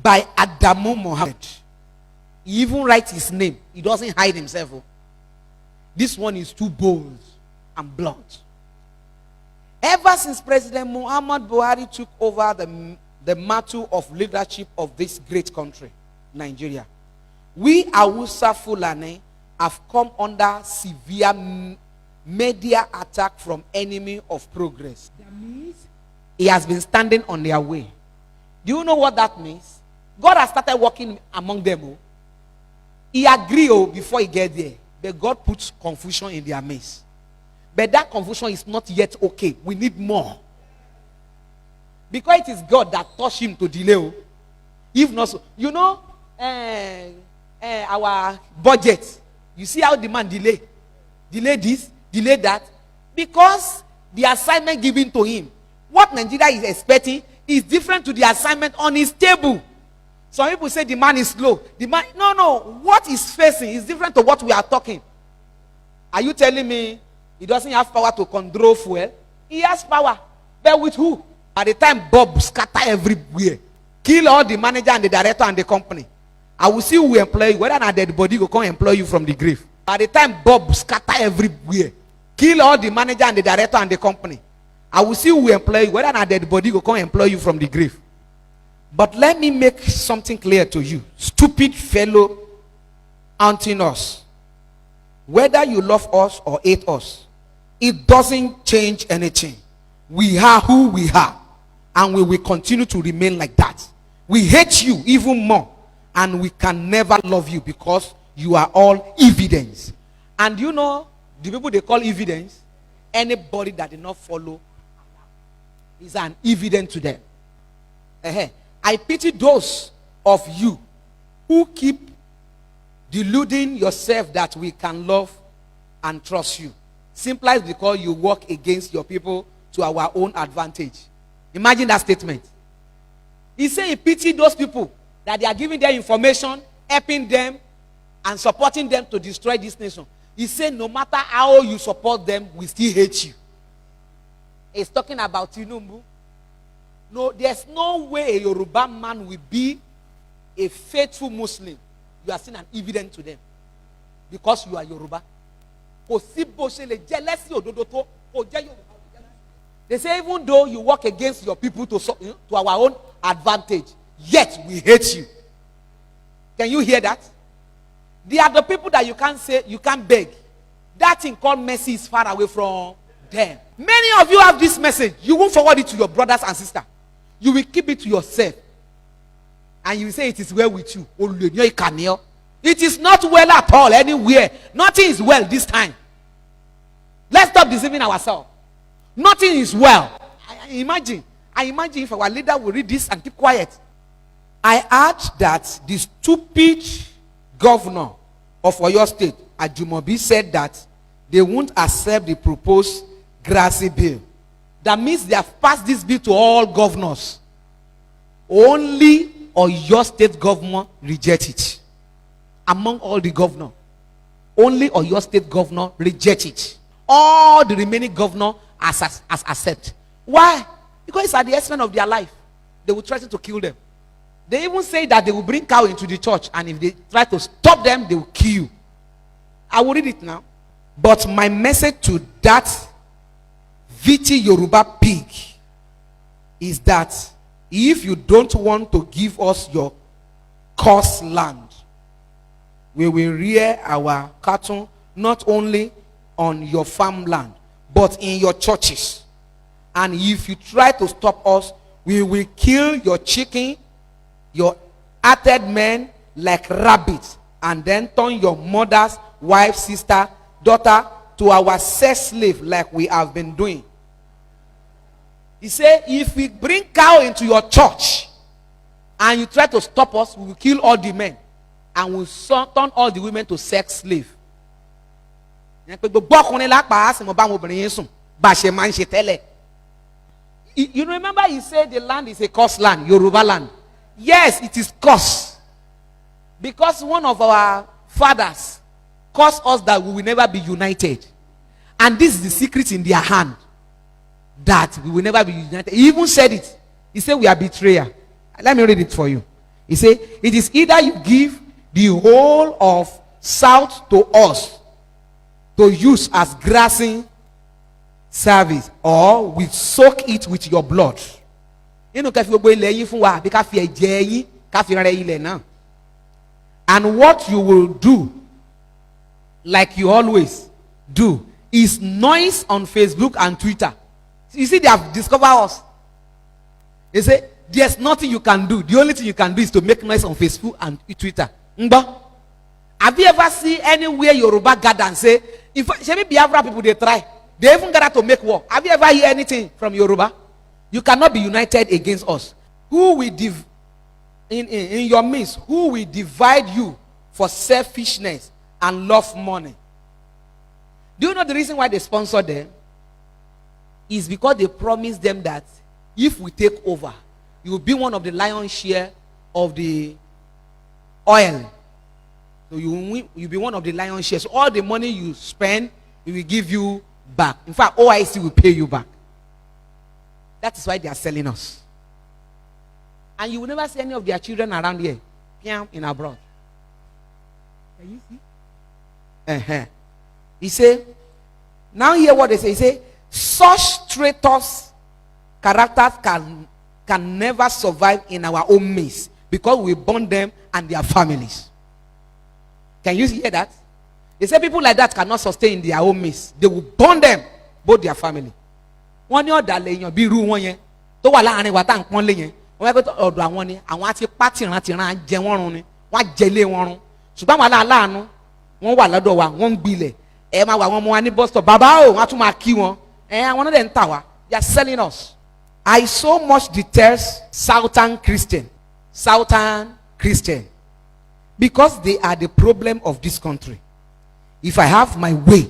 by Adamu Mohammed. He even writes his name. He doesn't hide himself. This one is too bold and blunt. Ever since President Muhammad Buhari took over the mantle of leadership of this great country, Nigeria, we Hausa Fulani have come under severe media attack from enemy of progress. That means he has been standing on their way. Do you know what that means? God has started working among them. He agreed before he get there, but God puts confusion in their midst. But that confusion is not yet okay. We need more. Because it is God that touched him to delay. If not so, you know, our budget. You see how the man delay this, delay that, because the assignment given to him, what Nigeria is expecting, is different to the assignment on his table. Some people say the man is slow. The man, no. What he's facing is different to what we are talking. Are you telling me he doesn't have power to control fuel? He has power, but with who? At the time, Bob scatter everywhere, kill all the manager and the director and the company. I will see who employ you. Whether or not dead body will come employ you from the grave. At the time, Bob scatter everywhere, kill all the manager and the director and the company. I will see who employ you. Whether or not dead body will come employ you from the grave. But let me make something clear to you, stupid fellow haunting us. Whether you love us or hate us, it doesn't change anything. We are who we are, and we will continue to remain like that. We hate you even more, and we can never love you because you are all evidence. And you know, the people they call evidence, anybody that did not follow is an evidence to them. I pity those of you who keep deluding yourself that we can love and trust you, simply because you work against your people to our own advantage. Imagine that statement. He said he pity those people that they are giving their information, helping them, and supporting them to destroy this nation. He said no matter how you support them, we still hate you. He's talking about Tinubu. No, there's no way a Yoruba man will be a faithful Muslim. You are seen an evidence to them because you are Yoruba. They say even though you work against your people to our own advantage, yet we hate you. Can you hear that? They are the people that you can't say, you can't beg. That thing called mercy is far away from them. Many of you have this message. You won't forward it to your brothers and sisters. You will keep it to yourself. And you will say it is well with you. It is not well at all anywhere. Nothing is well this time. Let's stop deceiving ourselves. Nothing is well. I imagine if our leader will read this and keep quiet. I heard that the stupid governor of Oyo State, Ajumobi, said that they won't accept the proposed grassy bill. That means they have passed this bill to all governors. Only Oyo State governor reject it. Among all the governors, only Oyo State governor reject it. All the remaining governors as accept. Why? Because it's at the expense of their life. They will threaten to kill them. They even say that they will bring cow into the church, and if they try to stop them, they will kill you. I will read it now. But my message to that Viti Yoruba pig is that if you don't want to give us your cursed land, we will rear our cattle not only on your farmland, but in your churches. And if you try to stop us, we will kill your chicken, your hearted men like rabbits, and then turn your mother's wife, sister, daughter to our sex slave like we have been doing. He said, if we bring cow into your church and you try to stop us, we will kill all the men and we'll turn all the women to sex slave. You remember he said the land is a cursed land, Yoruba land. Yes, it is cursed. Because one of our fathers caused us that we will never be united. And this is the secret in their hand. That we will never be united. He even said it. He said we are betrayer. Let me read it for you. He said, it is either you give the whole of south to us to use as grazing service, or we soak it with your blood. And what you will do, like you always do, is noise on Facebook and Twitter. You see, they have discovered us. They say there's nothing you can do. The only thing you can do is to make noise on Facebook and Twitter. Have you ever seen anywhere Yoruba gather and say, if Biafra people they try, they even gather to make war? Have you ever heard anything from Yoruba? You cannot be united against us. Who will in your midst, who will divide you for selfishness and love money? Do you know the reason why they sponsor them? Is because they promise them that if we take over, you will be one of the lion's share of the oil. So you'll be one of the lion's shares. So all the money you spend, we will give you back. In fact, OIC will pay you back. That is why they are selling us. And you will never see any of their children around here in abroad. Can you see? He said, now hear what they say. He said, such traitors characters can never survive in our own midst, because we burn them and their families. Can you hear that? They say people like that cannot sustain in their own midst. They will burn them, both their family. One year that lay be rule 1 year. To wala ani watan pon le yen. Wọ́n go to ọ̀dọ̀ àwọn ni, àwọn àti party ran jẹ wọ́n run ni. Wọ́n jẹlé wọ́n run. Ṣùgbọ́n wala aláàánú, wọ́n wà lọ́dọ̀ wa, wọ́n gbilẹ̀. Ẹ máa wà wọ́n mú wa ní bus stop. Bàbá o, wọ́n tún máa kí wọn. Àwọn náà dẹ̀ ń tà wá. They are selling us. I so much detest Southern Christian, because they are the problem of this country. If I have my way,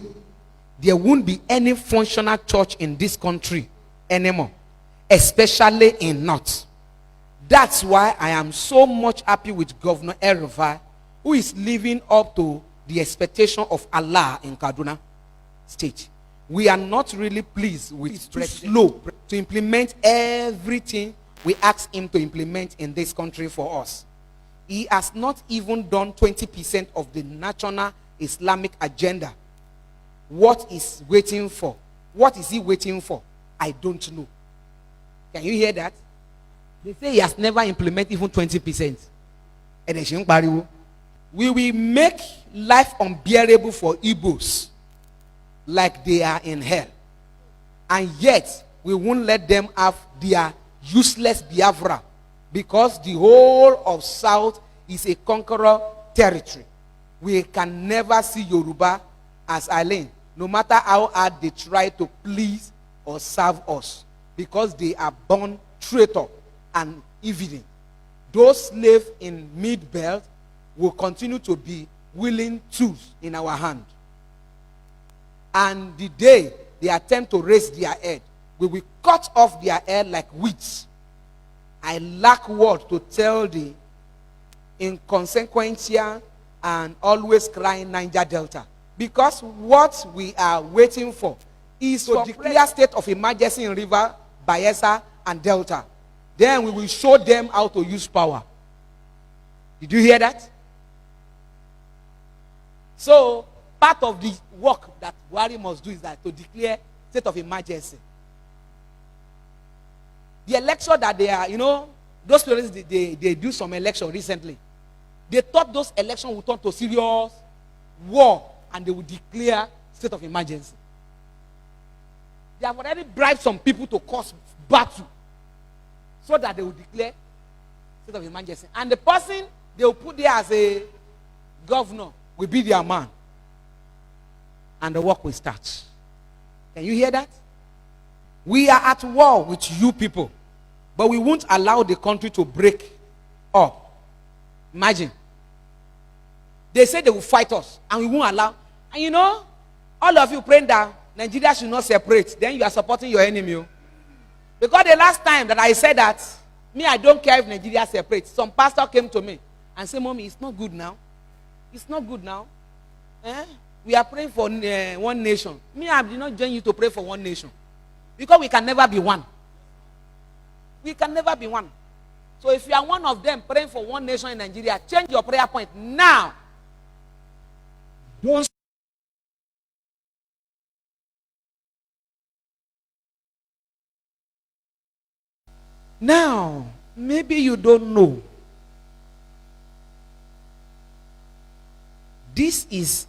there won't be any functional church in this country anymore, especially in North. That's why I am so much happy with Governor El-Rufai, who is living up to the expectation of Allah in Kaduna State. We are not really pleased with it's too slow to implement everything we ask him to implement in this country for us. He has not even done 20% of the national Islamic agenda. What is waiting for? What is he waiting for? I don't know. Can you hear that? They say he has never implemented even 20%. We will make life unbearable for Igbos, like they are in hell. And yet, we won't let them have their useless Biafra, because the whole of South is a conqueror territory. We can never see Yoruba as island, no matter how hard they try to please or serve us, because they are born traitor and evident. Those slaves in mid-belt will continue to be willing tools in our hand. And the day they attempt to raise their head, we will cut off their head like weeds. I lack word to tell the inconsequential and always crying Niger Delta, because what we are waiting for is to declare state of emergency in River, Bayelsa, and Delta. Then we will show them how to use power. Did you hear that? So, part of the work that Buhari must do is that to declare state of emergency. The election that they are, those parents, they do some election recently. They thought those elections would turn to serious war and they would declare state of emergency. They have already bribed some people to cause battle so that they will declare state of emergency. And the person they will put there as a governor will be their man. And the work will start. Can you hear that? We are at war with you people, but we won't allow the country to break up. Imagine. They say they will fight us, and we won't allow. And all of you praying that Nigeria should not separate, then you are supporting your enemy. Because the last time that I said that, I don't care if Nigeria separates, some pastor came to me and said, Mommy, it's not good now. It's not good now. We are praying for one nation. I did not join you to pray for one nation. Because we can never be one. We can never be one. So if you are one of them praying for one nation in Nigeria, change your prayer point now. Don't. Now, maybe you don't know. This is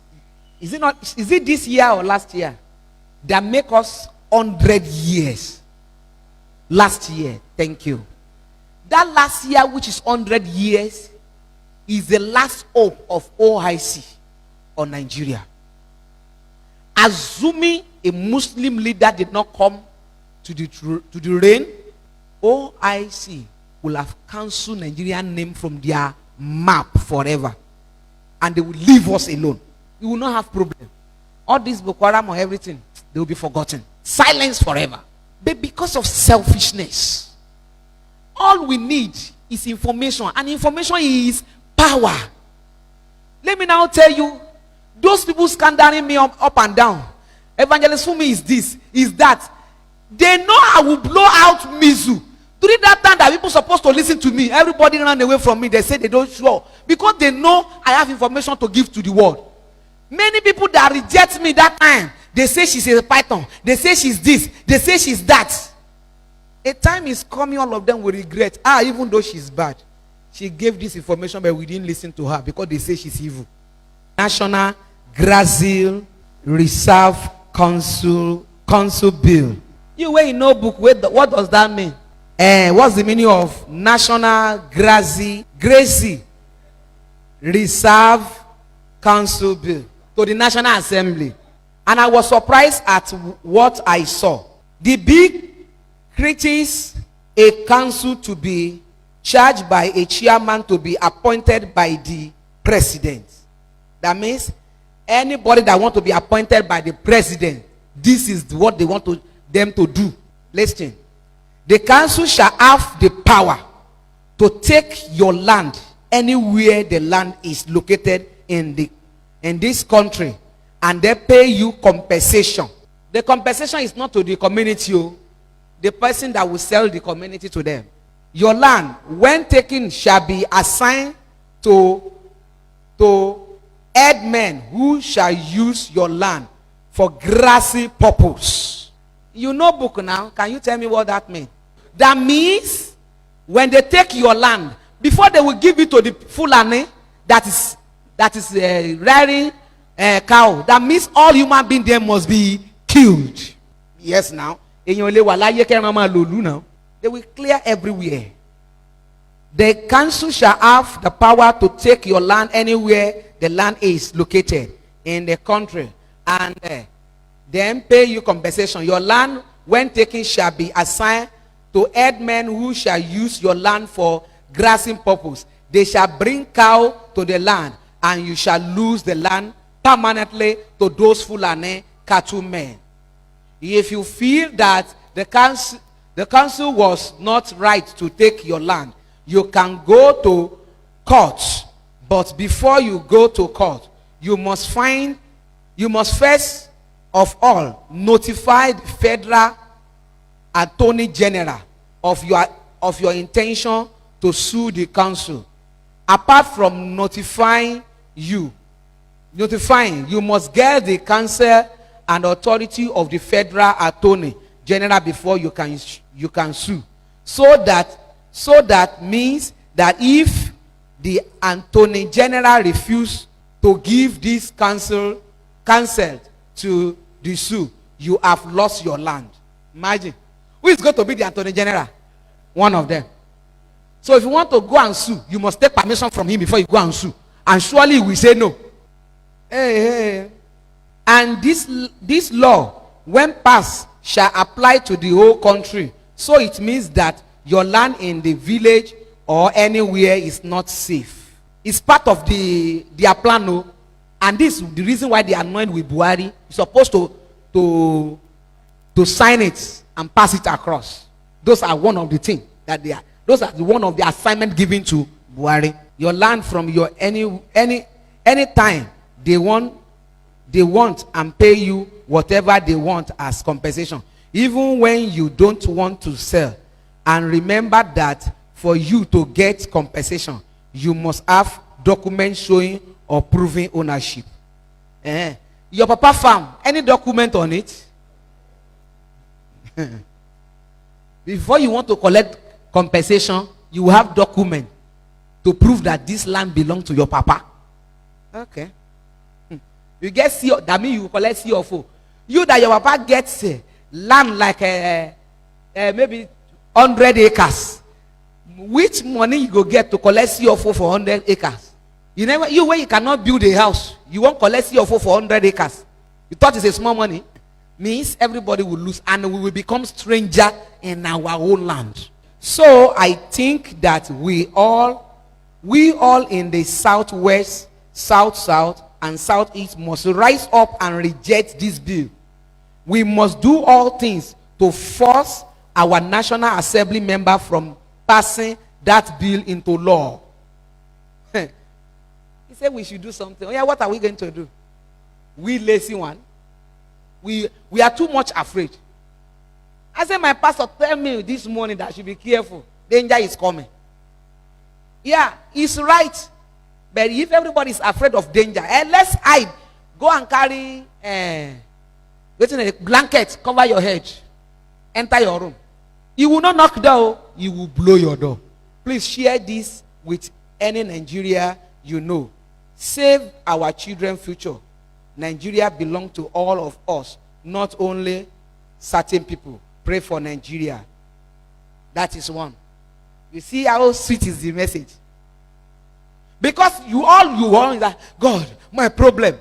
it this year or last year that make us 100 years? Last year, thank you. That last year, which is 100 years, is the last hope of OIC on Nigeria. Assuming a Muslim leader did not come to the reign, OIC will have cancelled Nigerian name from their map forever. And they will leave us alone. We will not have problem. All this Boko Haram or everything, they will be forgotten. Silence forever. But because of selfishness, all we need is information. And information is power. Let me now tell you, those people scandering me up and down. Evangelist for me is this, is that. They know I will blow out Mizu. During that time that people supposed to listen to me, everybody ran away from me. They say they don't show. Because they know I have information to give to the world. Many people that reject me that time, they say she's a python. They say she's this. They say she's that. A time is coming, all of them will regret. Even though she's bad. She gave this information, but we didn't listen to her because they say she's evil. National Grazil Reserve Council Bill. You wear a notebook, what does that mean? What's the meaning of National Grazil Reserve Council Bill to the National Assembly? And I was surprised at what I saw. The bill creates a council to be charged by a chairman to be appointed by the president. That means anybody that want to be appointed by the president, this is what they want them to do. Listen. The council shall have the power to take your land anywhere the land is located in this country, and they pay you compensation. The compensation is not to the community, the person that will sell the community to them. Your land, when taken, shall be assigned to headmen who shall use your land for grassy purpose. You know book now. Can you tell me what that means? That means when they take your land, before they will give it to the Fulani that is rearing cow, that means all human beings there must be killed. Yes, now. They will clear everywhere. The council shall have the power to take your land anywhere the land is located in the country, and then pay you compensation. Your land, when taken, shall be assigned to headmen who shall use your land for grazing purpose. They shall bring cow to the land, and you shall lose the land permanently to those Fulani cattlemen. If you feel that the council was not right to take your land, you can go to court. But before you go to court, you must first of all notify the federal attorney general of your intention to sue the council. Apart from notifying, you must get the counsel and authority of the federal attorney general before you can sue. So that means that if the attorney general refuse to give this counsel to the sue, you have lost your land. Imagine. Who is going to be the attorney general? One of them. So if you want to go and sue, you must take permission from him before you go and sue. And surely he will say no. Hey. And this law, when passed, shall apply to the whole country. So it means that your land in the village or anywhere is not safe. It's part of their plan, no? And this is the reason why they are annoyed with Buhari. You're supposed to sign it and pass it across. Those are one of the things that they are. Those are one of the assignment given to Buhari. Your land from your any time they want and pay you whatever they want as compensation, even when you don't want to sell. And remember that for you to get compensation, you must have documents showing or proving ownership. Your papa farm, any document on it? Before you want to collect compensation, you have document to prove that this land belongs to your papa. Okay. You get CO, that means you collect CFO. You that your papa gets land like maybe 100 acres. Which money you go get to collect CFO for 100 acres? You never, you where you cannot build a house, you won't collect CFO for 100 acres. You thought it's a small money? Means everybody will lose and we will become stranger in our own land. So I think that we all in the southwest, south, and southeast must rise up and reject this bill. We must do all things to force our National Assembly member from passing that bill into law. He said we should do something. Oh yeah, what are we going to do? We lazy one. We are too much afraid. I said my pastor tell me this morning that I should be careful. Danger is coming. Yeah, he's right. But if everybody is afraid of danger, let's hide. Go and carry a blanket, cover your head, enter your room. You will not knock door, you will blow your door. Please share this with any Nigeria you know. Save our children's future. Nigeria belongs to all of us, not only certain people. Pray for Nigeria. That is one. You see how sweet is the message? Because you want is that, God, my problem.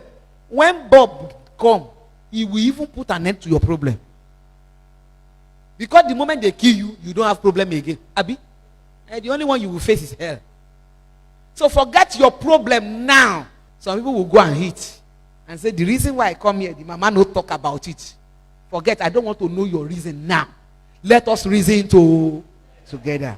When Bob come, he will even put an end to your problem. Because the moment they kill you, you don't have problem again. Abi? And the only one you will face is hell. So forget your problem now. Some people will go and hit and say, the reason why I come here, the mama no talk about it. Forget, I don't want to know your reason now. Let us reason together.